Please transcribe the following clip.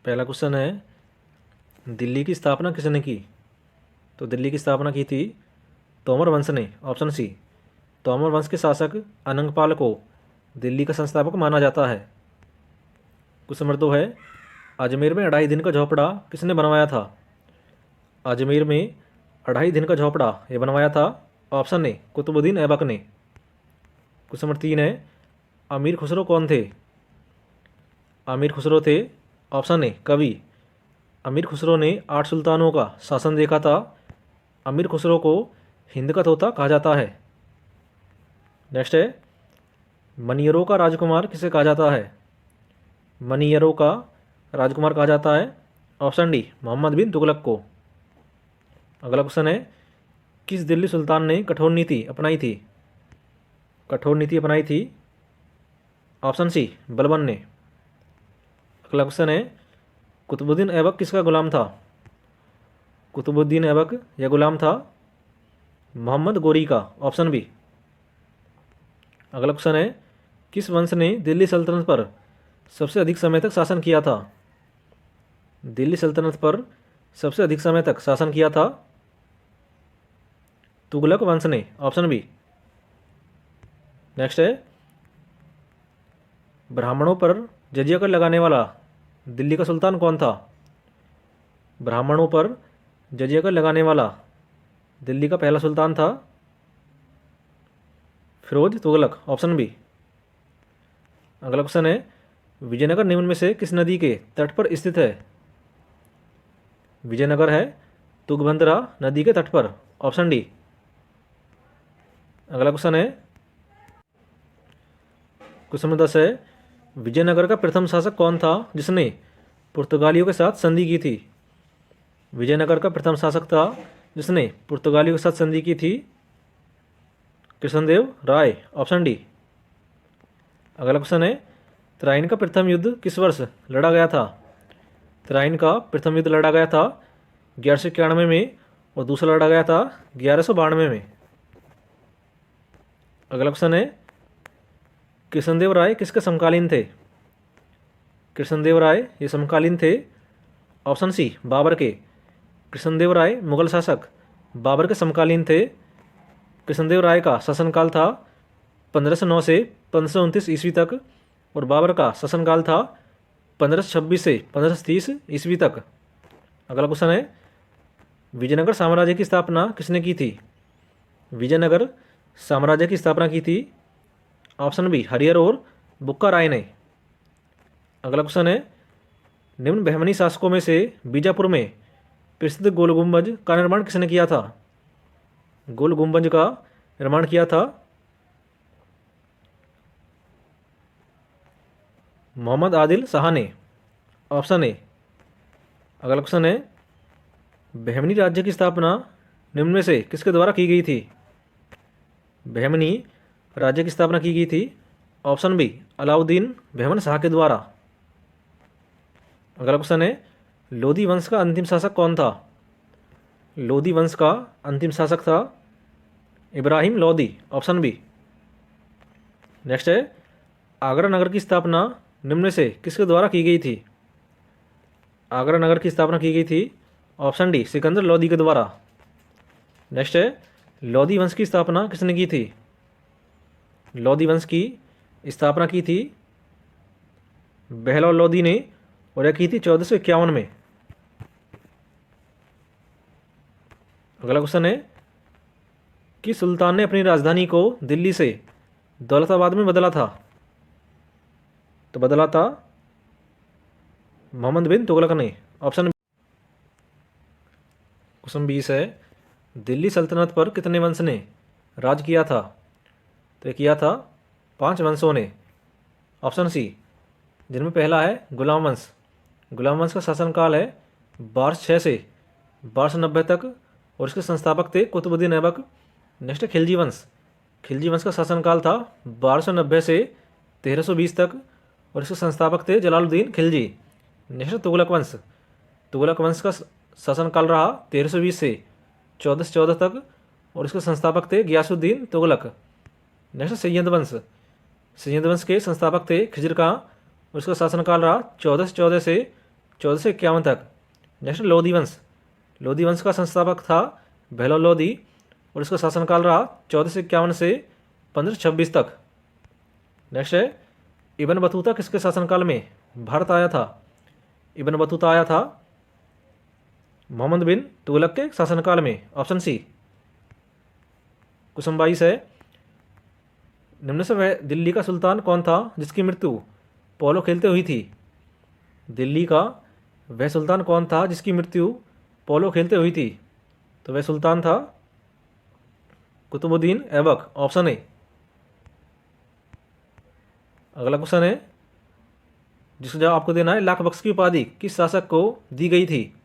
पहला क्वेश्चन है, दिल्ली की स्थापना किसने की? तो दिल्ली की स्थापना की थी तोमर वंश ने, ऑप्शन सी। तोमर वंश के शासक अनंगपाल को दिल्ली का संस्थापक माना जाता है। क्वेश्चन नंबर 2 है, अजमेर में 2.5 दिन का झोपड़ा किसने बनवाया था? अजमेर में 2.5 दिन का झोपड़ा ये बनवाया था, ऑप्शन ए कुतुबुद्दीन ऐबक ने। क्वेश्चन नंबर 3 है, अमीर खुसरो कौन थे? अमीर खुसरो थे, ऑप्शन ए कवि। अमीर खुसरो ने 8 सुल्तानों का शासन देखा था। अमीर खुसरो को हिंद का तोता कहा जाता है। नेक्स्ट है, मनियरों का राजकुमार किसे कहा जाता है? मनियरों का राजकुमार कहा जाता है, ऑप्शन डी मोहम्मद बिन तुगलक को। अगला क्वेश्चन है, किस दिल्ली सुल्तान ने कठोर नीति अपनाई थी? कठोर नीति अपनाई थी, ऑप्शन सी बलबन ने। अगला क्वेश्चन है, कुतुबुद्दीन ऐबक किसका गुलाम था? कुतुबुद्दीन ऐबक यह गुलाम था मोहम्मद गोरी का, ऑप्शन बी। अगला क्वेश्चन है, किस वंश ने दिल्ली सल्तनत पर सबसे अधिक समय तक शासन किया था? दिल्ली सल्तनत पर सबसे अधिक समय तक शासन किया था तुगलक वंश ने, ऑप्शन बी। नेक्स्ट है, ब्राह्मणों पर जजिया कर लगाने वाला दिल्ली का सुल्तान कौन था? ब्राह्मणों पर जजिया कर लगाने वाला दिल्ली का पहला सुल्तान था फिरोज तुगलक, ऑप्शन बी। अगला क्वेश्चन है, विजयनगर निम्न में से किस नदी के तट पर स्थित है? विजयनगर है तुंगभद्रा नदी के तट पर, ऑप्शन डी। अगला क्वेश्चन है, क्वेश्चन नंबर 10 है, विजयनगर का प्रथम शासक कौन था जिसने पुर्तगालियों के साथ संधि की थी? विजयनगर का प्रथम शासक था जिसने पुर्तगालियों के साथ संधि की थी कृष्णदेव राय, ऑप्शन डी। अगला क्वेश्चन है, तराइन का प्रथम युद्ध किस वर्ष लड़ा गया था? तराइन का प्रथम युद्ध लड़ा गया था 1191 में और दूसरा लड़ा गया था 1192 में। अगला क्वेश्चन है, कृष्णदेव राय किसके समकालीन थे? कृष्णदेव राय ये समकालीन थे, ऑप्शन सी बाबर के। कृष्णदेव राय मुगल शासक बाबर के समकालीन थे। कृष्णदेव राय का शासनकाल था 1509 से 1529 ईस्वी तक और बाबर का शासनकाल था 1526 से 1530 ईस्वी तक। अगला क्वेश्चन है, विजयनगर साम्राज्य की स्थापना किसने की थी? विजयनगर साम्राज्य की स्थापना की थी, ऑप्शन बी हरिहर और बुक्का राय ने। अगला क्वेश्चन है, निम्न बहमनी शासकों में से बीजापुर में प्रसिद्ध गोल गुंबज का निर्माण किसने किया था? गोल गुंबज का निर्माण किया था मोहम्मद आदिल शाह ने, ऑप्शन ए। अगला क्वेश्चन है, बहमनी राज्य की स्थापना निम्न में से किसके द्वारा की गई थी? बहमनी राज्य की स्थापना की गई थी, ऑप्शन बी अलाउद्दीन बहमन शाह के द्वारा। अगला क्वेश्चन है, लोधी वंश का अंतिम शासक कौन था? लोधी वंश का अंतिम शासक था Ibrahim Lodi, option B. Next है, आगरा नगर की स्थापना निम्न में से किसके द्वारा की गई थी? आगरा नगर की स्थापना की गई थी, ऑप्शन डी सिकंदर लोदी के द्वारा। नेक्स्ट है, लोधी वंश की स्थापना किसने की थी? लोधी वंश की स्थापना की थी बहलोल लोदी ने और यह की थी 1451 में। अगला क्वेश्चन है, कि सुल्तान ने अपनी राजधानी को दिल्ली से दौलताबाद में बदला था? तो बदला था मोहम्मद बिन तुगलक ने, ऑप्शन। क्वेश्चन 20 है, दिल्ली सल्तनत पर कितने वंश ने राज किया था? तो किया था 5 वंशों ने, ऑप्शन सी, जिनमें पहला है गुलाम वंश। गुलाम वंश का शासनकाल है 1206 से 1290 तक और इसके संस्थापक थे कुतुबुद्दीन ऐबक। नेक्स्ट है खिलजी वंश। खिलजी वंश का शासनकाल था 1290 से 1320 तक और इसके संस्थापक थे जलालुद्दीन खिलजी। नेक्स्ट तुगलक वंश। तुगलक वंश का शासनकाल रहा 1320 से 1414 तक और इसके संस्थापक थे गियासुद्दीन तुगलक। नेक्स्ट सैयद वंश। सैयद वंश के संस्थापक थे खिजर खां और इसका शासनकाल रहा 1414 से 1451 तक। नेक्स्ट लोधी वंश। लोधी वंश का संस्थापक था बहलोल लोधी और इसका शासनकाल रहा 1451 से 1526 तक। नेक्स्ट है इब्न बतूता किसके शासनकाल में भारत आया था? इब्न बतूता आया था मोहम्मद बिन तुगलक के शासनकाल में। Option C. क्वेश्चन 22 है निम्न से वह दिल्ली का सुल्तान कौन था जिसकी मृत्यु पोलो खेलते हुई थी? दिल्ली का वह सुल्तान कौन था जिसकी मृत्यु पोलो खेलते हुई थी? तो वह सुल्तान था कुतुबुद्दीन ऐबक। Option A. अगला क्वेश्चन है जिसका जवाब आपको देना है, लाख बख्श की उपाधि किस शासक को दी गई थी?